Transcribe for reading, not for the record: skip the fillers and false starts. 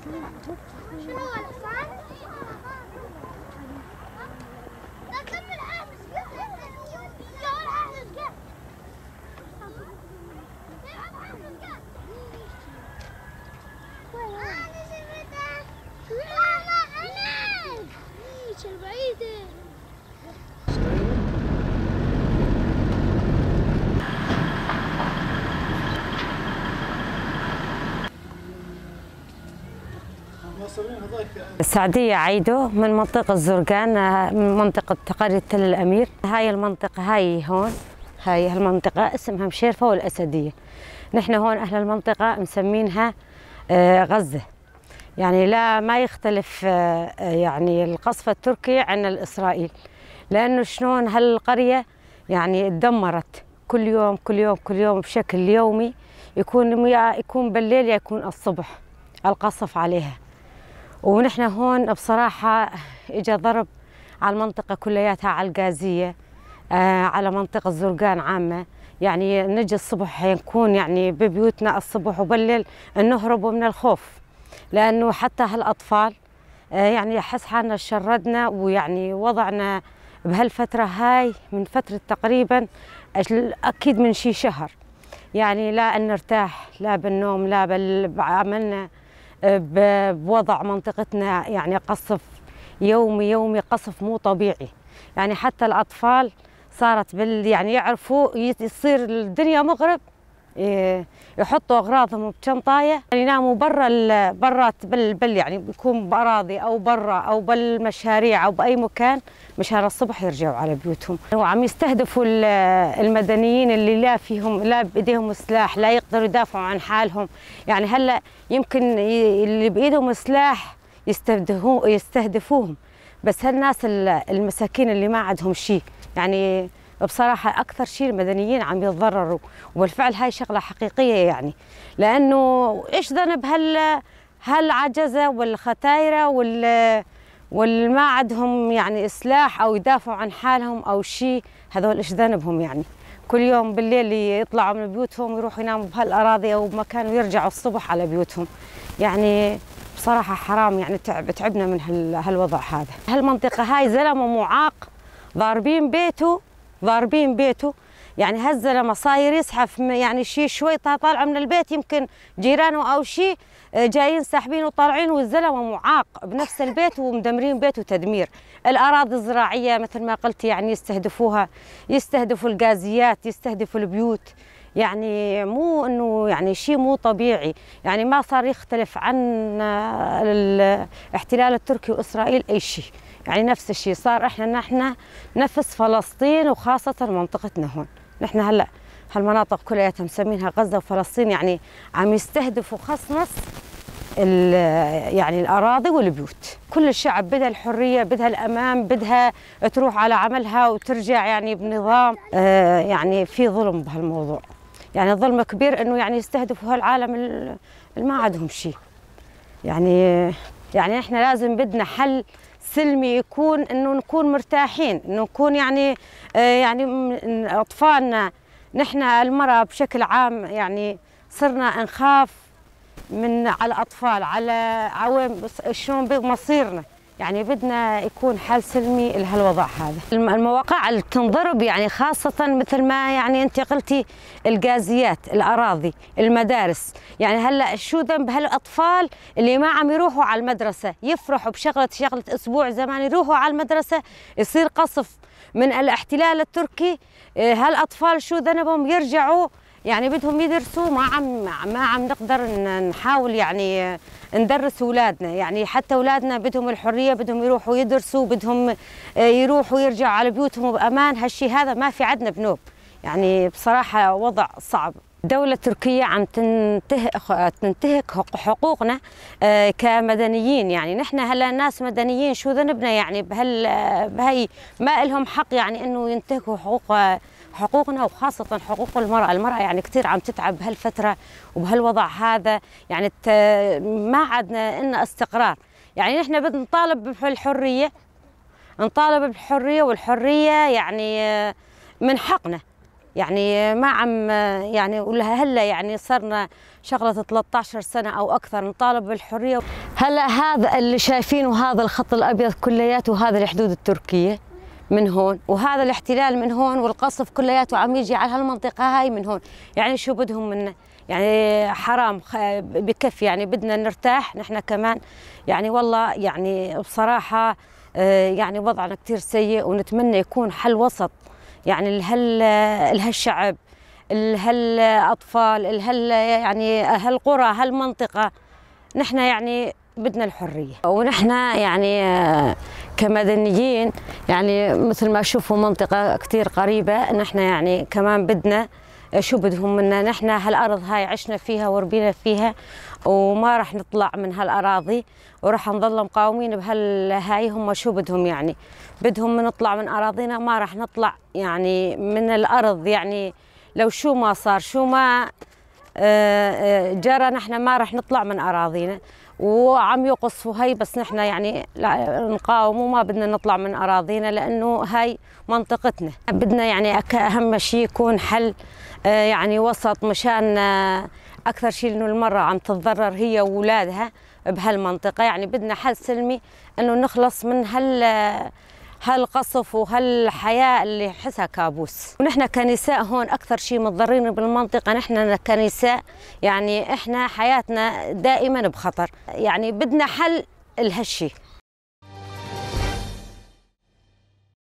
شنو الحصان؟ لا كمل حافظ يلا حافظ كم انا شفتها ماما انا ايش البعيده سعدية عيدو من منطقة الزرقان، من منطقة قرية تل الأمير. هاي المنطقة هاي هون، هاي المنطقة اسمها مشيرفة والأسدية. نحن هون أهل المنطقة مسمينها غزة، يعني لا ما يختلف يعني القصف التركي عن الإسرائيل، لأنه شلون هالقرية يعني تدمرت كل يوم كل يوم كل يوم بشكل يومي، يكون بالليل يا يكون الصبح القصف عليها. ونحن هون بصراحة إجا ضرب على المنطقة كلياتها، على الغازية، على منطقة الزرقان عامة. يعني نجي الصبح نكون يعني ببيوتنا الصبح وبالليل نهرب من الخوف، لأنه حتى هالأطفال يعني أحس حالنا شردنا، ويعني وضعنا بهالفترة هاي من فترة تقريبا أكيد من شي شهر، يعني لا نرتاح لا بالنوم لا بعملنا بوضع منطقتنا، يعني قصف يومي يومي، قصف مو طبيعي. يعني حتى الأطفال صارت يعني يعرفوا يصير الدنيا مغرب يحطوا أغراضهم بشنطاية، يناموا برات يعني بيكون بأراضي أو برا أو بالمشاريع أو بأي مكان، مشان الصبح يرجعوا على بيوتهم. وعم يستهدفوا المدنيين اللي لا فيهم لا بإيديهم سلاح، لا يقدروا يدافعوا عن حالهم. يعني هلا يمكن اللي بإيدهم سلاح يستهدفوهم، بس هالناس المساكين اللي ما عندهم شيء، يعني بصراحة أكثر شيء المدنيين عم يتضرروا. وبالفعل هاي شغلة حقيقية، يعني لأنه إيش ذنب هالعجزة والختايرة والما عندهم يعني سلاح أو يدافعوا عن حالهم أو شيء، هذول إيش ذنبهم؟ يعني كل يوم بالليل يطلعوا من بيوتهم ويروحوا يناموا بهالأراضي أو بمكان ويرجعوا الصبح على بيوتهم. يعني بصراحة حرام، يعني تعبنا من هالوضع هذا. هالمنطقة هاي زلمة معاق ضاربين بيته، يعني هالزلمه صاير يزحف يعني شي شوي طالع من البيت، يمكن جيرانه او شي جايين ساحبينه وطالعين، والزلمه معاق بنفس البيت ومدمرين بيته تدمير. الاراضي الزراعيه مثل ما قلت يعني يستهدفوا الغازيات، يستهدفوا البيوت. يعني مو انه يعني شيء مو طبيعي، يعني ما صار يختلف عن الاحتلال التركي واسرائيل اي شيء، يعني نفس الشيء صار. نحن نفس فلسطين، وخاصة منطقتنا هون. نحن هلا هالمناطق كلها مسمينها غزة وفلسطين، يعني عم يستهدفوا خصنص يعني الأراضي والبيوت. كل الشعب بدها الحرية، بدها الأمان، بدها تروح على عملها وترجع يعني بنظام. يعني في ظلم بهالموضوع، يعني ظلم كبير إنه يعني يستهدفوا هالعالم اللي ما عندهم شيء. يعني نحن لازم بدنا حل سلمي، يكون انه نكون مرتاحين، انه نكون يعني اطفالنا، نحن المرأة بشكل عام يعني صرنا نخاف من على الاطفال، على عوام شلون بمصيرنا. يعني بدنا يكون حل سلمي لهالوضع هذا. المواقع اللي تنضرب يعني خاصة مثل ما يعني انت قلتي، الغازيات، الاراضي، المدارس. يعني هلا شو ذنب هالاطفال اللي ما عم يروحوا على المدرسة، يفرحوا بشغلة اسبوع زمان يروحوا على المدرسة، يصير قصف من الاحتلال التركي. هالاطفال شو ذنبهم؟ يرجعوا يعني بدهم يدرسوا، ما عم نقدر نحاول يعني ندرس اولادنا. يعني حتى اولادنا بدهم الحريه، بدهم يروحوا يدرسوا، بدهم يروحوا يرجعوا على بيوتهم بامان. هالشيء هذا ما في عندنا بنوب. يعني بصراحه وضع صعب. الدولة التركية عم تنتهك حقوقنا كمدنيين. يعني نحن هلا ناس مدنيين، شو ذنبنا يعني بهي ما لهم حق يعني انه ينتهكوا حقوقنا، وخاصة حقوق المرأة. المرأة يعني كثير عم تتعب بهالفترة وبهالوضع هذا، يعني ما عندنا إن استقرار. يعني نحن بدنا نطالب بالحرية، والحرية يعني من حقنا. يعني ما عم يعني ولها هلا يعني صرنا شغله 13 سنه او اكثر نطالب بالحريه. هلا هذا اللي شايفينه هذا الخط الابيض كلياته هذا الحدود التركيه من هون، وهذا الاحتلال من هون، والقصف كلياته عم يجي على هالمنطقه هاي من هون. يعني شو بدهم منا؟ يعني حرام بكفي، يعني بدنا نرتاح نحن كمان. يعني والله يعني بصراحه يعني وضعنا كثير سيء، ونتمنى يكون حل وسط يعني لهالشعب، لهالاطفال، يعني هالقرى، هالمنطقه. نحن يعني بدنا الحريه، ونحن يعني كمدنيين يعني مثل ما شوفوا منطقه كثير قريبه، نحن يعني كمان بدنا شو بدهم منا. نحن هالارض هاي عشنا فيها وربينا فيها، وما راح نطلع من هالاراضي، وراح نظل مقاومين بهالهاي. هم شو بدهم يعني؟ بدهم نطلع من اراضينا، ما راح نطلع يعني من الارض. يعني لو شو ما صار، شو ما جرى، نحن ما راح نطلع من اراضينا. وعم يقصفوا هي، بس نحن يعني نقاوم وما بدنا نطلع من اراضينا، لانه هاي منطقتنا. بدنا يعني اهم شيء يكون حل يعني وسط، مشان اكثر شيء انه المراه عم تتضرر هي واولادها بهالمنطقه. يعني بدنا حل سلمي، انه نخلص من هالقصف وهالحياه اللي حسها كابوس. ونحن كنساء هون اكثر شيء متضررين بالمنطقه. نحن كنساء يعني احنا حياتنا دائما بخطر. يعني بدنا حل لهالشيء.